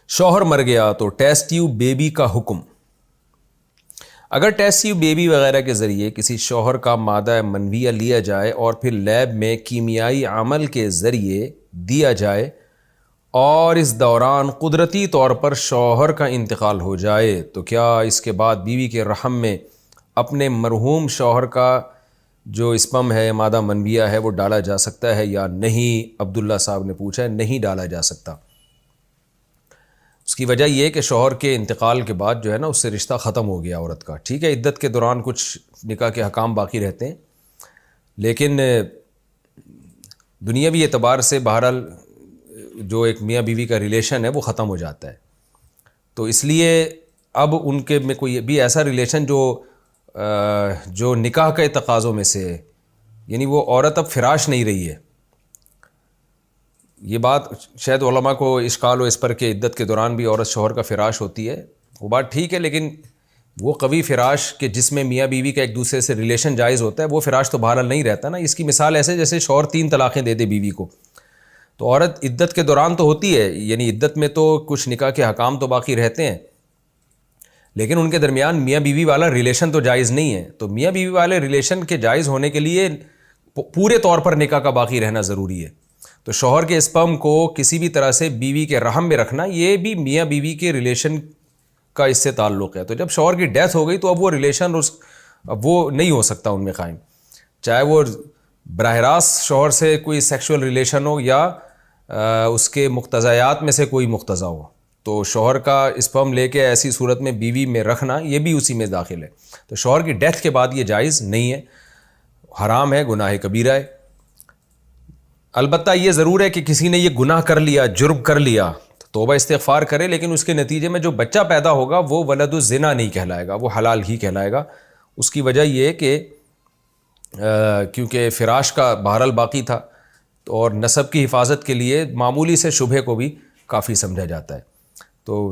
شوہر مر گیا تو ٹیسٹ ٹیوب بیبی کا حکم۔ اگر ٹیسٹ ٹیوب بیبی وغیرہ کے ذریعے کسی شوہر کا مادہ منویہ لیا جائے اور پھر لیب میں کیمیائی عمل کے ذریعے دیا جائے اور اس دوران قدرتی طور پر شوہر کا انتقال ہو جائے تو کیا اس کے بعد بیوی کے رحم میں اپنے مرحوم شوہر کا جو اسپم ہے مادہ منویہ ہے وہ ڈالا جا سکتا ہے یا نہیں؟ عبداللہ صاحب نے پوچھا ہے۔ نہیں ڈالا جا سکتا۔ اس کی وجہ یہ کہ شوہر کے انتقال کے بعد جو ہے نا اس سے رشتہ ختم ہو گیا عورت کا۔ ٹھیک ہے، عدت کے دوران کچھ نکاح کے احکام باقی رہتے ہیں، لیکن دنیاوی اعتبار سے بہرحال جو ایک میاں بیوی کا ریلیشن ہے وہ ختم ہو جاتا ہے۔ تو اس لیے اب ان کے میں کوئی بھی ایسا ریلیشن جو نکاح کے تقاضوں میں سے ہے، یعنی وہ عورت اب فراش نہیں رہی ہے۔ یہ بات شاید علماء کو اشکال ہو اس پر کہ عدت کے دوران بھی عورت شوہر کا فراش ہوتی ہے، وہ بات ٹھیک ہے، لیکن وہ قوی فراش کہ جس میں میاں بیوی کا ایک دوسرے سے ریلیشن جائز ہوتا ہے، وہ فراش تو بہرحال نہیں رہتا نا۔ اس کی مثال ایسے جیسے شوہر 3 طلاقیں دے دے بیوی کو، تو عورت عدت کے دوران تو ہوتی ہے، یعنی عدت میں تو کچھ نکاح کے حکام تو باقی رہتے ہیں، لیکن ان کے درمیان میاں بیوی والا ریلیشن تو جائز نہیں ہے۔ تو میاں بیوی والے ریلیشن کے جائز ہونے کے لیے پورے طور پر نکاح کا باقی رہنا ضروری ہے۔ تو شوہر کے اسپرم کو کسی بھی طرح سے بیوی کے رحم میں رکھنا، یہ بھی میاں بیوی کے ریلیشن کا اس سے تعلق ہے۔ تو جب شوہر کی ڈیتھ ہو گئی تو اب وہ ریلیشن اب وہ نہیں ہو سکتا ان میں قائم، چاہے وہ براہ راست شوہر سے کوئی سیکشول ریلیشن ہو یا اس کے مقتضیات میں سے کوئی مقتضی ہو۔ تو شوہر کا اسپرم لے کے ایسی صورت میں بیوی میں رکھنا یہ بھی اسی میں داخل ہے۔ تو شوہر کی ڈیتھ کے بعد یہ جائز نہیں ہے، حرام ہے، گناہ کبیرہ ہے۔ البتہ یہ ضرور ہے کہ کسی نے یہ گناہ کر لیا، جرم کر لیا، توبہ استغفار کرے، لیکن اس کے نتیجے میں جو بچہ پیدا ہوگا وہ ولد الزنا نہیں کہلائے گا، وہ حلال ہی کہلائے گا۔ اس کی وجہ یہ ہے کہ کیونکہ فراش کا بہرحال باقی تھا اور نسب کی حفاظت کے لیے معمولی سے شبہے کو بھی کافی سمجھا جاتا ہے۔